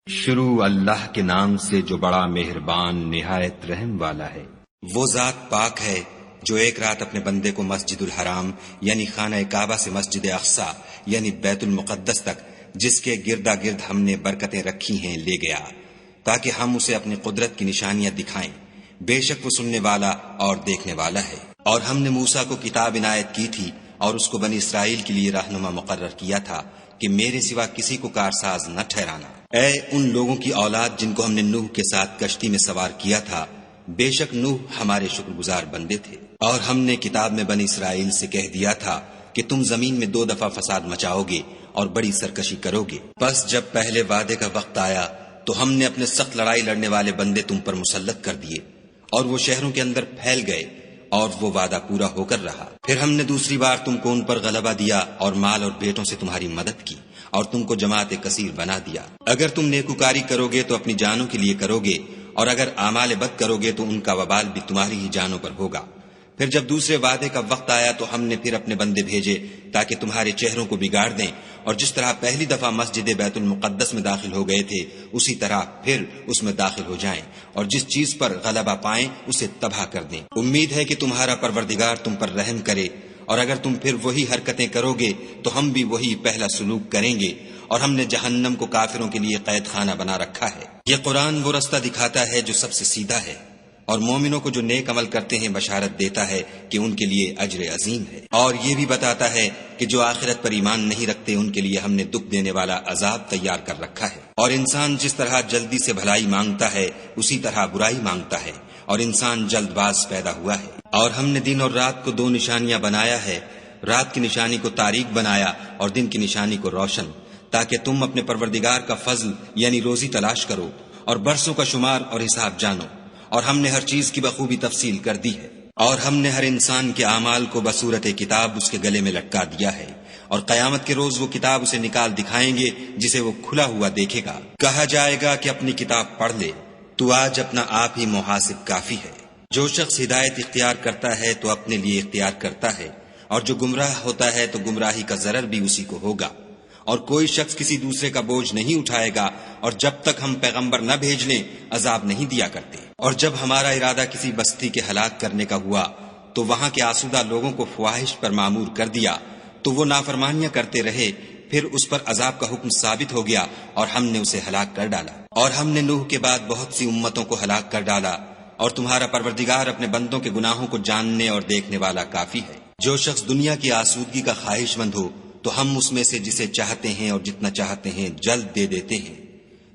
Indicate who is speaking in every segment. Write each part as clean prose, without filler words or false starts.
Speaker 1: شروع اللہ کے نام سے جو بڑا مہربان نہایت رحم والا ہے۔
Speaker 2: وہ ذات پاک ہے جو ایک رات اپنے بندے کو مسجد الحرام یعنی خانہ کعبہ سے مسجد اقصی یعنی بیت المقدس تک جس کے گردا گرد ہم نے برکتیں رکھی ہیں لے گیا تاکہ ہم اسے اپنی قدرت کی نشانیاں دکھائیں۔ بے شک وہ سننے والا اور دیکھنے والا ہے۔ اور ہم نے موسیٰ کو کتاب عنایت کی تھی اور اس کو بنی اسرائیل کے لیے رہنما مقرر کیا تھا کہ میرے سوا کسی کو کارساز نہ ٹھہرانا۔ اے ان لوگوں کی اولاد جن کو ہم نے نوح کے ساتھ کشتی میں سوار کیا تھا، بے شک نوح ہمارے شکر گزار بندے تھے۔ اور ہم نے کتاب میں بنی اسرائیل سے کہہ دیا تھا کہ تم زمین میں 2 دفعہ فساد مچاؤ گے اور بڑی سرکشی کرو گے۔ بس جب پہلے وعدے کا وقت آیا تو ہم نے اپنے سخت لڑائی لڑنے والے بندے تم پر مسلط کر دیے اور وہ شہروں کے اندر پھیل گئے اور وہ وعدہ پورا ہو کر رہا۔ پھر ہم نے دوسری بار تم کو ان پر غلبہ دیا اور مال اور بیٹوں سے تمہاری مدد کی اور تم کو جماعت کثیر بنا دیا۔ اگر تم نیکوکاری کرو گے تو اپنی جانوں کے لیے کرو گے اور اگر اعمال بد کرو گے تو ان کا وبال بھی تمہاری ہی جانوں پر ہوگا۔ پھر جب دوسرے وعدے کا وقت آیا تو ہم نے پھر اپنے بندے بھیجے تاکہ تمہارے چہروں کو بگاڑ دیں، اور جس طرح پہلی دفعہ مسجد بیت المقدس میں داخل ہو گئے تھے اسی طرح پھر اس میں داخل ہو جائیں، اور جس چیز پر غلبہ پائیں اسے تباہ کر دیں۔ امید ہے کہ تمہارا پروردگار تم پر رحم کرے، اور اگر تم پھر وہی حرکتیں کرو گے تو ہم بھی وہی پہلا سلوک کریں گے، اور ہم نے جہنم کو کافروں کے لیے قید خانہ بنا رکھا ہے۔ یہ قرآن وہ رستہ دکھاتا ہے جو سب سے سیدھا ہے، اور مومنوں کو جو نیک عمل کرتے ہیں بشارت دیتا ہے کہ ان کے لیے اجر عظیم ہے، اور یہ بھی بتاتا ہے کہ جو آخرت پر ایمان نہیں رکھتے ان کے لیے ہم نے دکھ دینے والا عذاب تیار کر رکھا ہے۔ اور انسان جس طرح جلدی سے بھلائی مانگتا ہے اسی طرح برائی مانگتا ہے، اور انسان جلد باز پیدا ہوا ہے۔ اور ہم نے دن اور رات کو 2 نشانیاں بنایا ہے، رات کی نشانی کو تاریک بنایا اور دن کی نشانی کو روشن، تاکہ تم اپنے پروردگار کا فضل یعنی روزی تلاش کرو اور برسوں کا شمار اور حساب جانو۔ اور ہم نے ہر چیز کی بخوبی تفصیل کر دی ہے، اور ہم نے ہر انسان کے اعمال کو بصورت کتاب اس کے گلے میں لٹکا دیا ہے، اور قیامت کے روز وہ کتاب اسے نکال دکھائیں گے جسے وہ کھلا ہوا دیکھے گا۔ کہا جائے گا کہ اپنی کتاب پڑھ لے، تو آج اپنا آپ ہی محاسب کافی ہے۔ جو شخص ہدایت اختیار کرتا ہے تو اپنے لیے اختیار کرتا ہے، اور جو گمراہ ہوتا ہے تو گمراہی کا ضرر بھی اسی کو ہوگا۔ اور کوئی شخص کسی دوسرے کا بوجھ نہیں اٹھائے گا، اور جب تک ہم پیغمبر نہ بھیج لیں عذاب نہیں دیا کرتے۔ اور جب ہمارا ارادہ کسی بستی کے ہلاک کرنے کا ہوا تو وہاں کے آسودہ لوگوں کو فواحش پر معمور کر دیا تو وہ نافرمانیاں کرتے رہے، پھر اس پر عذاب کا حکم ثابت ہو گیا اور ہم نے اسے ہلاک کر ڈالا۔ اور ہم نے نوح کے بعد بہت سی امتوں کو ہلاک کر ڈالا، اور تمہارا پروردگار اپنے بندوں کے گناہوں کو جاننے اور دیکھنے والا کافی ہے۔ جو شخص دنیا کی آسودگی کا خواہش مند ہو تو ہم اس میں سے جسے چاہتے ہیں اور جتنا چاہتے ہیں جلد دے دیتے ہیں،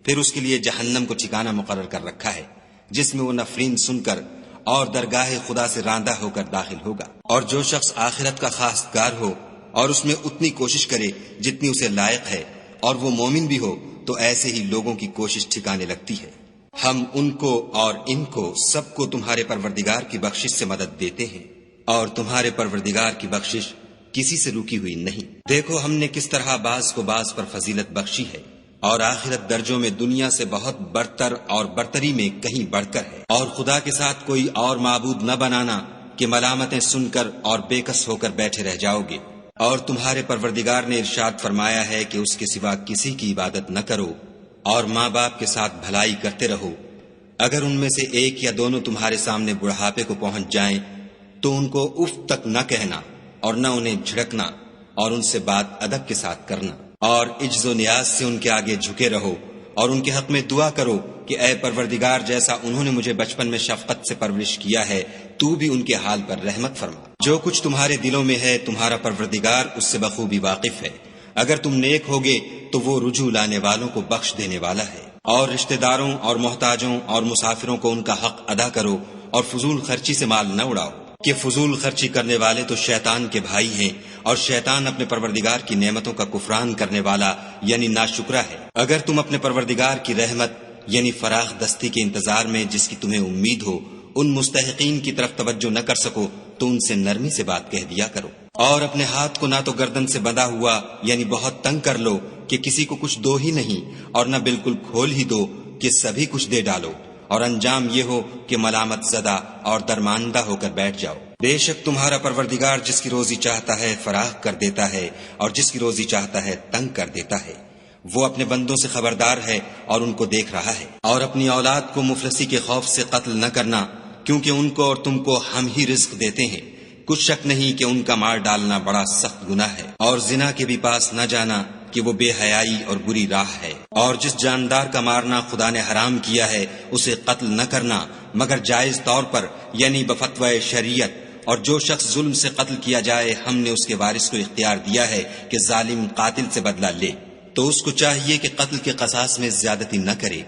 Speaker 2: پھر اس کے لیے جہنم کو ٹھکانہ مقرر کر رکھا ہے جس میں وہ نفرین سن کر اور درگاہ خدا سے راندہ ہو کر داخل ہوگا۔ اور جو شخص آخرت کا خواستگار ہو اور اس میں اتنی کوشش کرے جتنی اسے لائق ہے اور وہ مومن بھی ہو تو ایسے ہی لوگوں کی کوشش ٹھکانے لگتی ہے۔ ہم ان کو اور ان کو سب کو تمہارے پروردگار کی بخشش سے مدد دیتے ہیں، اور تمہارے پروردگار کی بخشش کسی سے رکی ہوئی نہیں۔ دیکھو ہم نے کس طرح بعض کو بعض پر فضیلت بخشی ہے، اور آخرت درجوں میں دنیا سے بہت برتر اور برتری میں کہیں بڑھ کر ہے۔ اور خدا کے ساتھ کوئی اور معبود نہ بنانا کہ ملامتیں سن کر اور بے کس ہو کر بیٹھے رہ جاؤ گے۔ اور تمہارے پروردگار نے ارشاد فرمایا ہے کہ اس کے سوا کسی کی عبادت نہ کرو، اور ماں باپ کے ساتھ بھلائی کرتے رہو۔ اگر ان میں سے ایک یا دونوں تمہارے سامنے بڑھاپے کو پہنچ جائیں تو ان کو اف تک نہ کہنا اور نہ انہیں جھڑکنا، اور ان سے بات ادب کے ساتھ کرنا، اور عجز و نیاز سے ان کے آگے جھکے رہو، اور ان کے حق میں دعا کرو کہ اے پروردگار جیسا انہوں نے مجھے بچپن میں شفقت سے پرورش کیا ہے تو بھی ان کے حال پر رحمت فرما۔ جو کچھ تمہارے دلوں میں ہے تمہارا پروردگار اس سے بخوبی واقف ہے۔ اگر تم نیک ہوگے تو وہ رجوع لانے والوں کو بخش دینے والا ہے۔ اور رشتہ داروں اور محتاجوں اور مسافروں کو ان کا حق ادا کرو، اور فضول خرچی سے مال نہ اڑاؤ، کہ فضول خرچی کرنے والے تو شیطان کے بھائی ہیں، اور شیطان اپنے پروردگار کی نعمتوں کا کفران کرنے والا یعنی ناشکرا ہے۔ اگر تم اپنے پروردگار کی رحمت یعنی فراخ دستی کے انتظار میں جس کی تمہیں امید ہو ان مستحقین کی طرف توجہ نہ کر سکو تو ان سے نرمی سے بات کہہ دیا کرو، اور اپنے ہاتھ کو نہ تو گردن سے بندھا ہوا یعنی بہت تنگ کر لو کہ کسی کو کچھ دو ہی نہیں، اور نہ بالکل کھول ہی دو کہ سبھی کچھ دے ڈالو، اور انجام یہ ہو کہ ملامت زدہ اور درماندہ ہو کر بیٹھ جاؤ۔ بے شک تمہارا پروردگار جس کی روزی چاہتا ہے فراخ کر دیتا ہے، اور جس کی روزی چاہتا ہے تنگ کر دیتا ہے۔ وہ اپنے بندوں سے خبردار ہے اور ان کو دیکھ رہا ہے۔ اور اپنی اولاد کو مفلسی کے خوف سے قتل نہ کرنا، کیونکہ ان کو اور تم کو ہم ہی رزق دیتے ہیں، کچھ شک نہیں کہ ان کا مار ڈالنا بڑا سخت گناہ ہے۔ اور زنا کے بھی پاس نہ جانا کہ وہ بے حیائی اور بری راہ ہے۔ اور جس جاندار کا مارنا خدا نے حرام کیا ہے اسے قتل نہ کرنا مگر جائز طور پر، یعنی بفتوی شریعت۔ اور جو شخص ظلم سے قتل کیا جائے ہم نے اس کے وارث کو اختیار دیا ہے کہ ظالم قاتل سے بدلہ لے، تو اس کو چاہیے کہ قتل کے قصاص میں زیادتی نہ کرے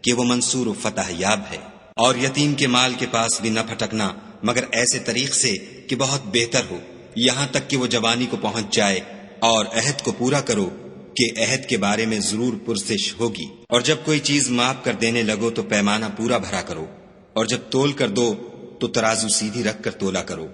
Speaker 2: کہ وہ منصور و فتح یاب ہے۔ اور یتیم کے مال کے پاس بھی نہ پھٹکنا مگر ایسے طریق سے کہ بہت بہتر ہو، یہاں تک کہ وہ جوانی کو پہنچ جائے۔ اور عہد کو پورا کرو کہ عہد کے بارے میں ضرور پرسش ہوگی۔ اور جب کوئی چیز ماپ کر دینے لگو تو پیمانہ پورا بھرا کرو، اور جب تول کر دو تو ترازو سیدھی رکھ کر تولا کرو،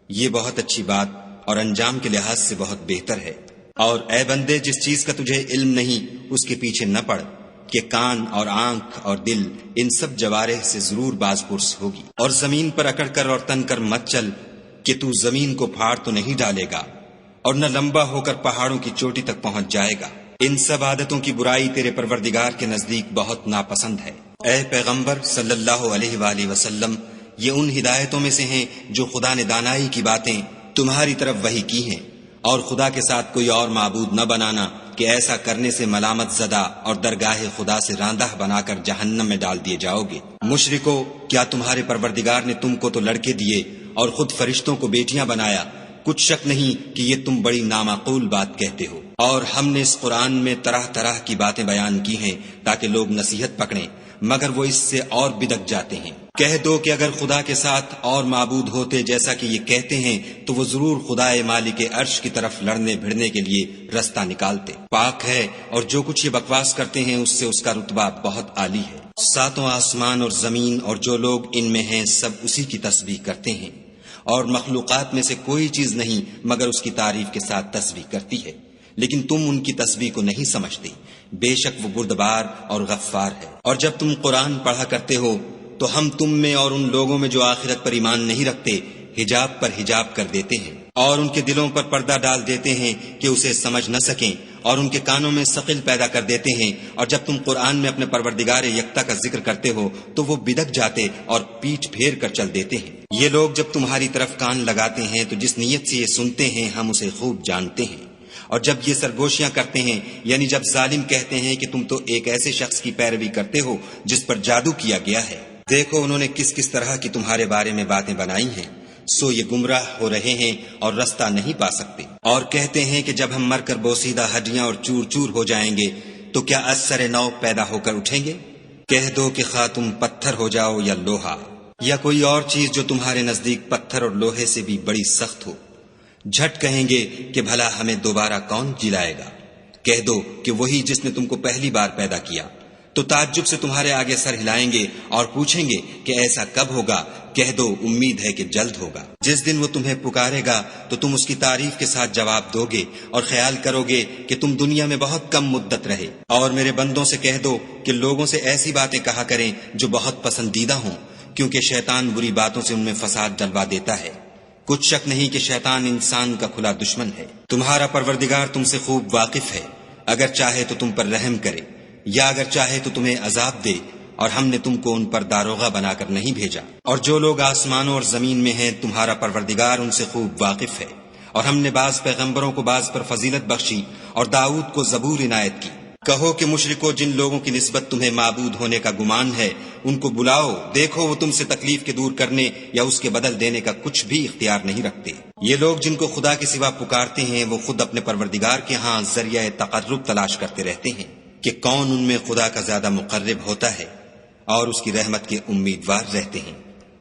Speaker 2: یہ بہت اچھی بات اور انجام کے لحاظ سے بہت بہتر ہے۔ اور اے بندے، جس چیز کا تجھے علم نہیں اس کے پیچھے نہ پڑ کہ کان اور آنکھ اور دل ان سب جوارح سے ضرور باز پرس ہوگی۔ اور زمین پر اکڑ کر اور تن کر مت چل کہ تو زمین کو پھاڑ تو نہیں ڈالے گا اور نہ لمبا ہو کر پہاڑوں کی چوٹی تک پہنچ جائے گا۔ ان سب عادتوں کی برائی تیرے پروردگار کے نزدیک بہت ناپسند ہے۔ اے پیغمبر صلی اللہ علیہ وآلہ وسلم، یہ ان ہدایتوں میں سے ہیں جو خدا نے دانائی کی باتیں تمہاری طرف وحی کی ہیں، اور خدا کے ساتھ کوئی اور معبود نہ بنانا کہ ایسا کرنے سے ملامت زدہ اور درگاہ خدا سے راندہ بنا کر جہنم میں ڈال دیے جاؤ گے۔ مشرکو، کیا تمہارے پروردگار نے تم کو تو لڑکے دیے اور خود فرشتوں کو بیٹیاں بنایا؟ کچھ شک نہیں کہ یہ تم بڑی نامعقول بات کہتے ہو۔ اور ہم نے اس قرآن میں طرح طرح کی باتیں بیان کی ہیں تاکہ لوگ نصیحت پکڑیں، مگر وہ اس سے اور بدک جاتے ہیں۔ کہہ دو کہ اگر خدا کے ساتھ اور معبود ہوتے جیسا کہ یہ کہتے ہیں تو وہ ضرور خدائے مالک عرش کی طرف لڑنے بھڑنے کے لیے رستہ نکالتے۔ پاک ہے اور جو کچھ یہ بکواس کرتے ہیں اس سے اس کا رتبہ بہت عالی ہے۔ ساتوں آسمان اور زمین اور جو لوگ ان میں ہیں سب اسی کی تسبیح کرتے ہیں، اور مخلوقات میں سے کوئی چیز نہیں مگر اس کی تعریف کے ساتھ تسبیح کرتی ہے، لیکن تم ان کی تسبیح کو نہیں سمجھتے۔ بے شک وہ بردبار اور غفار ہے۔ اور جب تم قرآن پڑھا کرتے ہو تو ہم تم میں اور ان لوگوں میں جو آخرت پر ایمان نہیں رکھتے حجاب پر حجاب کر دیتے ہیں، اور ان کے دلوں پر پردہ ڈال دیتے ہیں کہ اسے سمجھ نہ سکیں، اور ان کے کانوں میں ثقل پیدا کر دیتے ہیں۔ اور جب تم قرآن میں اپنے پروردگار یکتا کا ذکر کرتے ہو تو وہ بدک جاتے اور پیٹھ پھیر کر چل دیتے ہیں۔ یہ لوگ جب تمہاری طرف کان لگاتے ہیں تو جس نیت سے یہ سنتے ہیں ہم اسے خوب جانتے ہیں، اور جب یہ سرگوشیاں کرتے ہیں، یعنی جب ظالم کہتے ہیں کہ تم تو ایک ایسے شخص کی پیروی کرتے ہو جس پر جادو کیا گیا ہے، دیکھو انہوں نے کس کس طرح کی تمہارے بارے میں باتیں بنائی ہیں، سو یہ گمراہ ہو رہے ہیں اور رستہ نہیں پا سکتے۔ اور کہتے ہیں کہ جب ہم مر کر بوسیدہ ہڈیاں اور چور چور ہو جائیں گے تو کیا از سر نو پیدا ہو کر اٹھیں گے؟ کہہ دو کہ خواہ تم پتھر ہو جاؤ یا لوہا یا کوئی اور چیز جو تمہارے نزدیک پتھر اور لوہے سے بھی بڑی سخت ہو، جھٹ کہیں گے کہ بھلا ہمیں دوبارہ کون جلائے گا؟ کہہ دو کہ وہی جس نے تم کو پہلی بار پیدا کیا، تو تعجب سے تمہارے آگے سر ہلائیں گے اور پوچھیں گے کہ ایسا کب ہوگا؟ کہہ دو امید ہے کہ جلد ہوگا۔ جس دن وہ تمہیں پکارے گا تو تم اس کی تعریف کے ساتھ جواب دو گے اور خیال کرو گے کہ تم دنیا میں بہت کم مدت رہے۔ اور میرے بندوں سے کہہ دو کہ لوگوں سے ایسی باتیں کہا کریں جو بہت پسندیدہ ہوں، کیونکہ شیطان بری باتوں سے ان میں فساد ڈلوا دیتا ہے۔ کچھ شک نہیں کہ شیطان انسان کا کھلا دشمن ہے۔ تمہارا پروردگار تم سے خوب واقف ہے، اگر چاہے تو تم پر رحم کرے یا اگر چاہے تو تمہیں عذاب دے، اور ہم نے تم کو ان پر داروغہ بنا کر نہیں بھیجا۔ اور جو لوگ آسمانوں اور زمین میں ہیں تمہارا پروردگار ان سے خوب واقف ہے۔ اور ہم نے بعض پیغمبروں کو بعض پر فضیلت بخشی اور داؤد کو زبور عنایت کی۔ کہو کہ مشرکو، جن لوگوں کی نسبت تمہیں معبود ہونے کا گمان ہے ان کو بلاؤ، دیکھو وہ تم سے تکلیف کے دور کرنے یا اس کے بدل دینے کا کچھ بھی اختیار نہیں رکھتے۔ یہ لوگ جن کو خدا کے سوا پکارتے ہیں وہ خود اپنے پروردگار کے ہاں ذریعہ تقرب تلاش کرتے رہتے ہیں کہ کون ان میں خدا کا زیادہ مقرب ہوتا ہے، اور اس کی رحمت کے امیدوار رہتے ہیں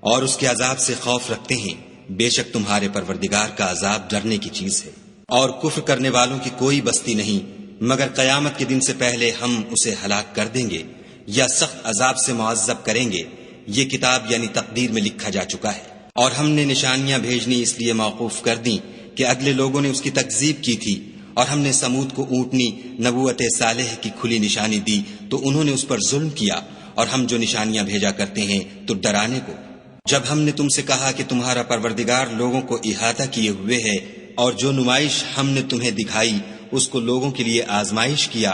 Speaker 2: اور اس کے عذاب سے خوف رکھتے ہیں۔ بے شک تمہارے پروردگار کا عذاب ڈرنے کی چیز ہے۔ اور کفر کرنے والوں کی کوئی بستی نہیں مگر قیامت کے دن سے پہلے ہم اسے ہلاک کر دیں گے یا سخت عذاب سے معذب کریں گے۔ یہ کتاب یعنی تقدیر میں لکھا جا چکا ہے۔ اور ہم نے نشانیاں بھیجنی اس لیے موقوف کر دیں کہ اگلے لوگوں نے اس کی تکذیب کی تھی، اور ہم نے سمود کو اونٹنی نبوت صالح کی کھلی نشانی دی تو انہوں نے اس پر ظلم کیا، اور ہم جو نشانیاں بھیجا کرتے ہیں تو ڈرانے کو۔ جب ہم نے تم سے کہا کہ تمہارا پروردگار لوگوں کو احاطہ کیے ہوئے ہے، اور جو نمائش ہم نے تمہیں دکھائی اس کو لوگوں کے لیے آزمائش کیا،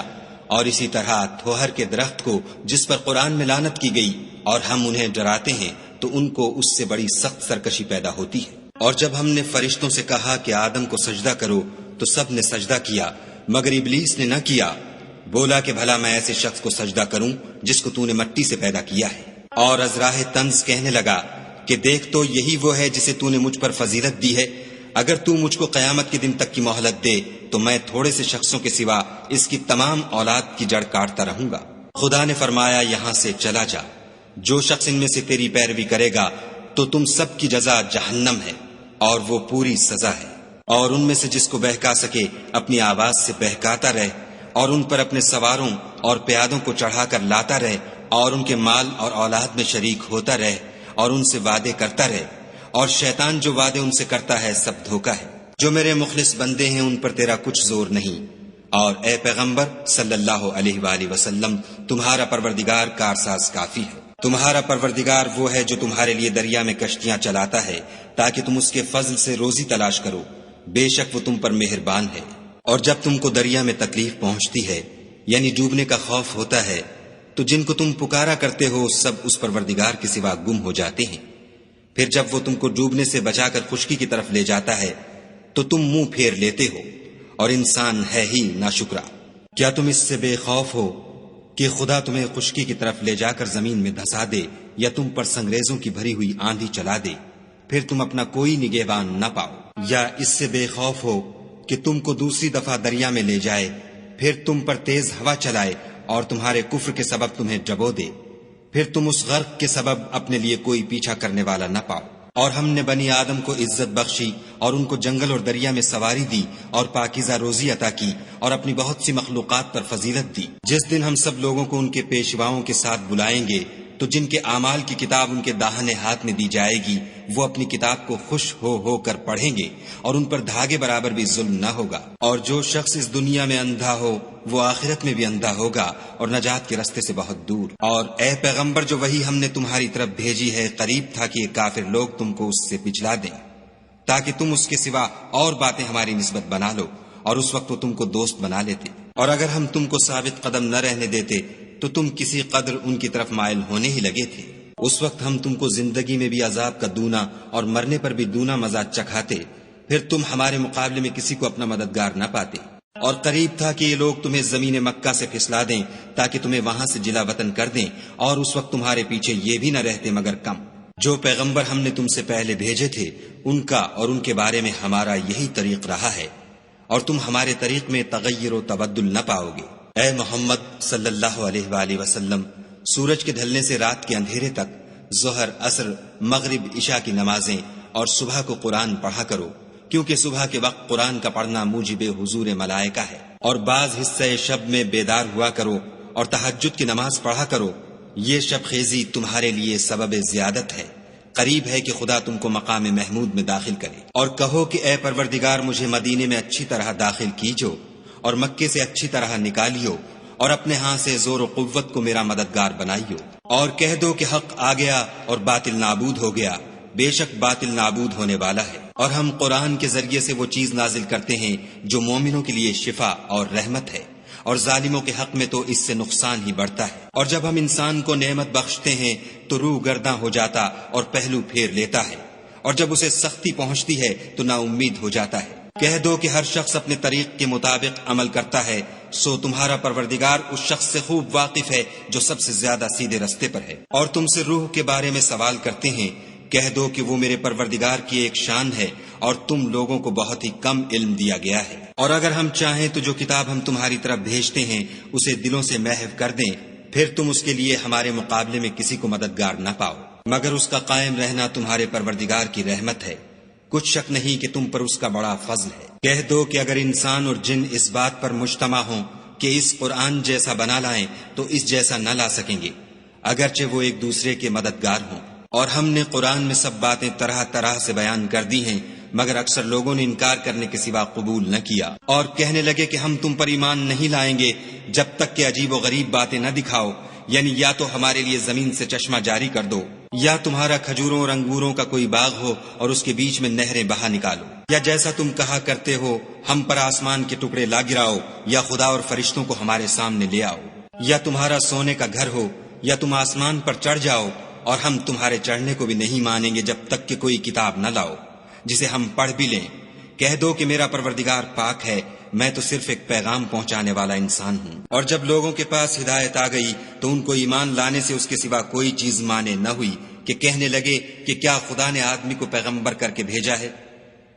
Speaker 2: اور اسی طرح تھوہر کے درخت کو جس پر قرآن میں لعنت کی گئی اور ہم انہیں ڈراتے ہیں تو ان کو اس سے بڑی سخت سرکشی پیدا ہوتی ہے۔ اور جب ہم نے فرشتوں سے کہا کہ آدم کو سجدہ کرو تو سب نے سجدہ کیا مگر ابلیس نے نہ کیا، بولا کہ بھلا میں ایسے شخص کو سجدہ کروں جس کو تو نے مٹی سے پیدا کیا ہے۔ اور از راہ طنز کہنے لگا کہ دیکھ تو یہی وہ ہے جسے تو نے مجھ پر فضیلت دی ہے، اگر تو مجھ کو قیامت کے دن تک کی مہلت دے تو میں تھوڑے سے شخصوں کے سوا اس کی تمام اولاد کی جڑ کاٹتا رہوں گا۔ خدا نے فرمایا یہاں سے چلا جا، جو شخص ان میں سے تیری پیروی کرے گا تو تم سب کی جزا جہنم ہے اور وہ پوری سزا ہے، اور ان میں سے جس کو بہکا سکے اپنی آواز سے بہکاتا رہے اور ان پر اپنے سواروں اور پیادوں کو چڑھا کر لاتا رہے اور ان کے مال اور اولاد میں شریک ہوتا رہے اور ان سے وعدے کرتا رہے، اور شیطان جو وعدے ان سے کرتا ہے سب دھوکا ہے۔ جو میرے مخلص بندے ہیں ان پر تیرا کچھ زور نہیں، اور اے پیغمبر صلی اللہ علیہ وآلہ وسلم تمہارا پروردگار کارساز کافی ہے۔ تمہارا پروردگار وہ ہے جو تمہارے لیے دریا میں کشتیاں چلاتا ہے تاکہ تم اس کے فضل سے روزی تلاش کرو، بے شک وہ تم پر مہربان ہے۔ اور جب تم کو دریا میں تکلیف پہنچتی ہے یعنی ڈوبنے کا خوف ہوتا ہے تو جن کو تم پکارا کرتے ہو سب اس پروردگار کے سوا گم ہو جاتے ہیں، پھر جب وہ تم کو ڈوبنے سے بچا کر خشکی کی طرف لے جاتا ہے تو تم منہ پھیر لیتے ہو، اور انسان ہے ہی ناشکرا۔ کیا تم اس سے بے خوف ہو کہ خدا تمہیں خشکی کی طرف لے جا کر زمین میں دھسا دے یا تم پر سنگریزوں کی بھری ہوئی آندھی چلا دے، پھر تم اپنا کوئی نگہبان نہ پاؤ؟ یا اس سے بے خوف ہو کہ تم کو دوسری دفعہ دریا میں لے جائے، پھر تم پر تیز ہوا چلائے اور تمہارے کفر کے سبب تمہیں ڈبو دے، پھر تم اس غرق کے سبب اپنے لیے کوئی پیچھا کرنے والا نہ پاؤ؟ اور ہم نے بنی آدم کو عزت بخشی اور ان کو جنگل اور دریا میں سواری دی اور پاکیزہ روزی عطا کی اور اپنی بہت سی مخلوقات پر فضیلت دی۔ جس دن ہم سب لوگوں کو ان کے پیشواؤں کے ساتھ بلائیں گے تو جن کے اعمال کی کتاب ان کے داہنے ہاتھ میں دی جائے گی وہ اپنی کتاب کو خوش ہو کر پڑھیں گے اور ان پر دھاگے برابر بھی ظلم نہ ہوگا۔ اور جو شخص اس دنیا میں اندھا ہو وہ آخرت میں بھی اندھا ہوگا اور نجات کے راستے سے بہت دور۔ اور اے پیغمبر جو وحی ہم نے تمہاری طرف بھیجی ہے قریب تھا کہ یہ کافر لوگ تم کو اس سے پچھلا دیں تاکہ تم اس کے سوا اور باتیں ہماری نسبت بنا لو، اور اس وقت وہ تم کو دوست بنا لیتے۔ اور اگر ہم تم کو ثابت قدم نہ رہنے دیتے تو تم کسی قدر ان کی طرف مائل ہونے ہی لگے تھے۔ اس وقت ہم تم کو زندگی میں بھی عذاب کا دونا اور مرنے پر بھی دونا مزہ چکھاتے، پھر تم ہمارے مقابلے میں کسی کو اپنا مددگار نہ پاتے۔ اور قریب تھا کہ یہ لوگ تمہیں زمین مکہ سے پھسلا دیں تاکہ تمہیں وہاں سے جلا وطن کر دیں، اور اس وقت تمہارے پیچھے یہ بھی نہ رہتے مگر کم۔ جو پیغمبر ہم نے تم سے پہلے بھیجے تھے ان کا اور ان کے بارے میں ہمارا یہی طریق رہا ہے، اور تم ہمارے طریق میں تغیر و تبدل نہ پاؤ گے۔ اے محمد صلی اللہ علیہ وآلہ وسلم سورج کے ڈھلنے سے رات کے اندھیرے تک ظہر، عصر، مغرب، عشاء کی نمازیں اور صبح کو قرآن پڑھا کرو، کیونکہ صبح کے وقت قرآن کا پڑھنا موجب حضور ملائکہ ہے۔ اور بعض حصہ شب میں بیدار ہوا کرو اور تہجد کی نماز پڑھا کرو، یہ شب خیزی تمہارے لیے سبب زیادت ہے، قریب ہے کہ خدا تم کو مقام محمود میں داخل کرے۔ اور کہو کہ اے پروردگار مجھے مدینے میں اچھی طرح داخل کیجو اور مکے سے اچھی طرح نکالیو، اور اپنے ہاں سے زور و قوت کو میرا مددگار بنائیو۔ اور کہہ دو کہ حق آ گیا اور باطل نابود ہو گیا، بے شک باطل نابود ہونے والا ہے۔ اور ہم قرآن کے ذریعے سے وہ چیز نازل کرتے ہیں جو مومنوں کے لیے شفا اور رحمت ہے، اور ظالموں کے حق میں تو اس سے نقصان ہی بڑھتا ہے۔ اور جب ہم انسان کو نعمت بخشتے ہیں تو روح گرداں ہو جاتا اور پہلو پھیر لیتا ہے، اور جب اسے سختی پہنچتی ہے تو نا امید ہو جاتا ہے۔ کہہ دو کہ ہر شخص اپنے طریق کے مطابق عمل کرتا ہے، سو تمہارا پروردگار اس شخص سے خوب واقف ہے جو سب سے زیادہ سیدھے رستے پر ہے۔ اور تم سے روح کے بارے میں سوال کرتے ہیں، کہہ دو کہ وہ میرے پروردگار کی ایک شان ہے اور تم لوگوں کو بہت ہی کم علم دیا گیا ہے۔ اور اگر ہم چاہیں تو جو کتاب ہم تمہاری طرف بھیجتے ہیں اسے دلوں سے محو کر دیں، پھر تم اس کے لیے ہمارے مقابلے میں کسی کو مددگار نہ پاؤ، مگر اس کا قائم رہنا تمہارے پروردگار کی رحمت ہے، کچھ شک نہیں کہ تم پر اس کا بڑا فضل ہے۔ کہہ دو کہ اگر انسان اور جن اس بات پر مجتمع ہوں کہ اس قرآن جیسا بنا لائیں تو اس جیسا نہ لا سکیں گے، اگرچہ وہ ایک دوسرے کے مددگار ہوں۔ اور ہم نے قرآن میں سب باتیں طرح طرح سے بیان کر دی ہیں، مگر اکثر لوگوں نے انکار کرنے کے سوا قبول نہ کیا، اور کہنے لگے کہ ہم تم پر ایمان نہیں لائیں گے جب تک کہ عجیب و غریب باتیں نہ دکھاؤ یعنی یا تو ہمارے لیے زمین سے چشمہ جاری کر دو، یا تمہارا کھجوروں اور انگوروں کا کوئی باغ ہو اور اس کے بیچ میں نہریں بہا نکالو، یا جیسا تم کہا کرتے ہو ہم پر آسمان کے ٹکڑے لا گراؤ، یا خدا اور فرشتوں کو ہمارے سامنے لے آؤ، یا تمہارا سونے کا گھر ہو، یا تم آسمان پر چڑھ جاؤ اور ہم تمہارے چڑھنے کو بھی نہیں مانیں گے جب تک کہ کوئی کتاب نہ لاؤ جسے ہم پڑھ بھی لیں۔ کہہ دو کہ میرا پروردگار پاک ہے، میں تو صرف ایک پیغام پہنچانے والا انسان ہوں۔ اور جب لوگوں کے پاس ہدایت آ گئی تو ان کو ایمان لانے سے اس کے سوا کوئی چیز مانے نہ ہوئی کہ کہنے لگے کہ کیا خدا نے آدمی کو پیغمبر کر کے بھیجا ہے؟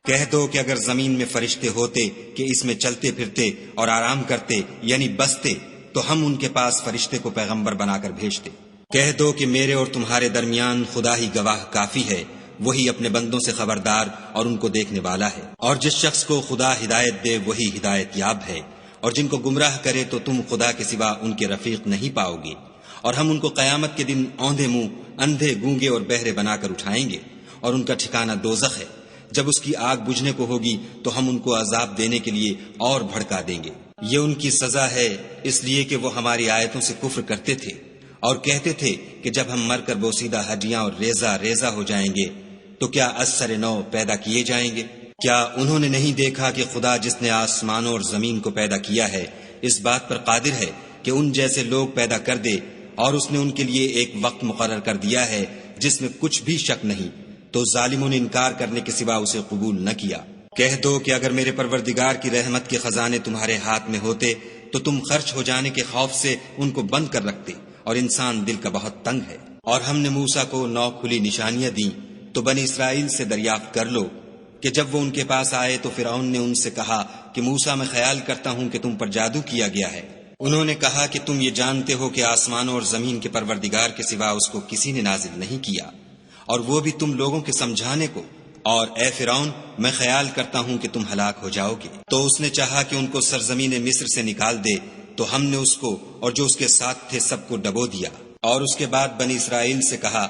Speaker 2: کہہ دو کہ اگر زمین میں فرشتے ہوتے کہ اس میں چلتے پھرتے اور آرام کرتے یعنی بستے تو ہم ان کے پاس فرشتے کو پیغمبر بنا کر بھیجتے۔ کہہ دو کہ میرے اور تمہارے درمیان خدا ہی گواہ کافی ہے، وہی اپنے بندوں سے خبردار اور ان کو دیکھنے والا ہے۔ اور جس شخص کو خدا ہدایت دے وہی ہدایت یاب ہے، اور جن کو گمراہ کرے تو تم خدا کے سوا ان کے رفیق نہیں پاؤ گے۔ اور ہم ان کو قیامت کے دن اوندھے منہ، اندھے، گونگے اور بہرے بنا کر اٹھائیں گے، اور ان کا ٹھکانہ دوزخ ہے۔ جب اس کی آگ بجھنے کو ہوگی تو ہم ان کو عذاب دینے کے لیے اور بھڑکا دیں گے۔ یہ ان کی سزا ہے اس لیے کہ وہ ہماری آیتوں سے کفر کرتے تھے اور کہتے تھے کہ جب ہم مر کر بوسیدہ ہڈیاں اور ریزہ ریزہ ہو جائیں گے تو کیا از سر نو پیدا کیے جائیں گے؟ کیا انہوں نے نہیں دیکھا کہ خدا جس نے آسمانوں اور زمین کو پیدا کیا ہے اس بات پر قادر ہے کہ ان جیسے لوگ پیدا کر دے، اور اس نے ان کے لیے ایک وقت مقرر کر دیا ہے جس میں کچھ بھی شک نہیں، تو ظالموں نے انکار کرنے کے سوا اسے قبول نہ کیا۔ کہہ دو کہ اگر میرے پروردگار کی رحمت کے خزانے تمہارے ہاتھ میں ہوتے تو تم خرچ ہو جانے کے خوف سے ان کو بند کر رکھتے، اور انسان دل کا بہت تنگ ہے۔ اور ہم نے موسیٰ کو 9 کھلی نشانیاں دیں تو بنی اسرائیل سے دریافت کر لو کہ جب وہ ان کے پاس آئے تو فرعون نے ان سے کہا کہ موسیٰ میں خیال کرتا ہوں کہ تم پر جادو کیا گیا ہے۔ انہوں نے کہا کہ تم یہ جانتے ہو کہ آسمانوں اور زمین کے پروردگار کے سوا اس کو کسی نے نازل نہیں کیا، اور وہ بھی تم لوگوں کے سمجھانے کو، اور اے فرعون میں خیال کرتا ہوں کہ تم ہلاک ہو جاؤ گے۔ تو اس نے چاہا کہ ان کو سرزمین مصر سے نکال دے، تو ہم نے اس کو اور جو اس کے ساتھ تھے سب کو ڈبو دیا، اور اس کے بعد بنی اسرائیل سے کہا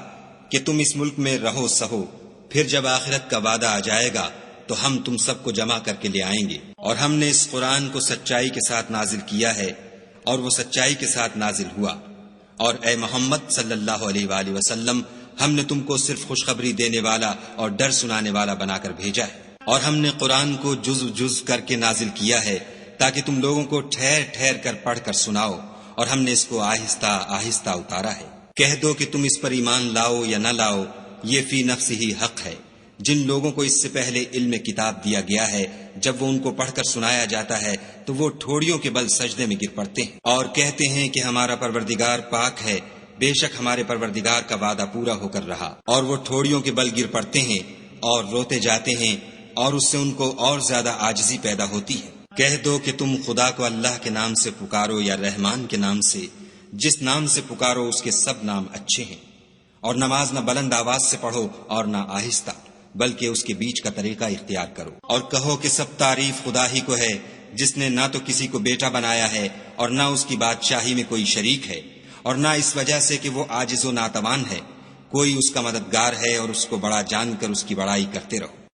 Speaker 2: کہ تم اس ملک میں رہو سہو، پھر جب آخرت کا وعدہ آ جائے گا تو ہم تم سب کو جمع کر کے لے آئیں گے۔ اور ہم نے اس قرآن کو سچائی کے ساتھ نازل کیا ہے، اور وہ سچائی کے ساتھ نازل ہوا۔ اور اے محمد صلی اللہ علیہ وآلہ وسلم، ہم نے تم کو صرف خوشخبری دینے والا اور ڈر سنانے والا بنا کر بھیجا ہے، اور ہم نے قرآن کو جز جز کر کے نازل کیا ہے تاکہ تم لوگوں کو ٹھہر ٹھہر کر پڑھ کر سناؤ، اور ہم نے اس کو آہستہ آہستہ اتارا ہے۔ کہہ دو کہ تم اس پر ایمان لاؤ یا نہ لاؤ، یہ فی نفس ہی حق ہے۔ جن لوگوں کو اس سے پہلے علم کتاب دیا گیا ہے جب وہ ان کو پڑھ کر سنایا جاتا ہے تو وہ ٹھوڑیوں کے بل سجدے میں گر پڑتے ہیں اور کہتے ہیں کہ ہمارا پروردگار پاک ہے، بے شک ہمارے پروردگار کا وعدہ پورا ہو کر رہا۔ اور وہ ٹھوڑیوں کے بل گر پڑتے ہیں اور روتے جاتے ہیں، اور اس سے ان کو اور زیادہ عاجزی پیدا ہوتی ہے۔ کہہ دو کہ تم خدا کو اللہ کے نام سے پکارو یا رحمان کے نام سے، جس نام سے پکارو اس کے سب نام اچھے ہیں، اور نماز نہ بلند آواز سے پڑھو اور نہ آہستہ، بلکہ اس کے بیچ کا طریقہ اختیار کرو۔ اور کہو کہ سب تعریف خدا ہی کو ہے، جس نے نہ تو کسی کو بیٹا بنایا ہے اور نہ اس کی بادشاہی میں کوئی شریک ہے، اور نہ اس وجہ سے کہ وہ عاجز و ناتوان ہے، کوئی اس کا مددگار ہے، اور اس کو بڑا جان کر اس کی بڑائی کرتے رہو۔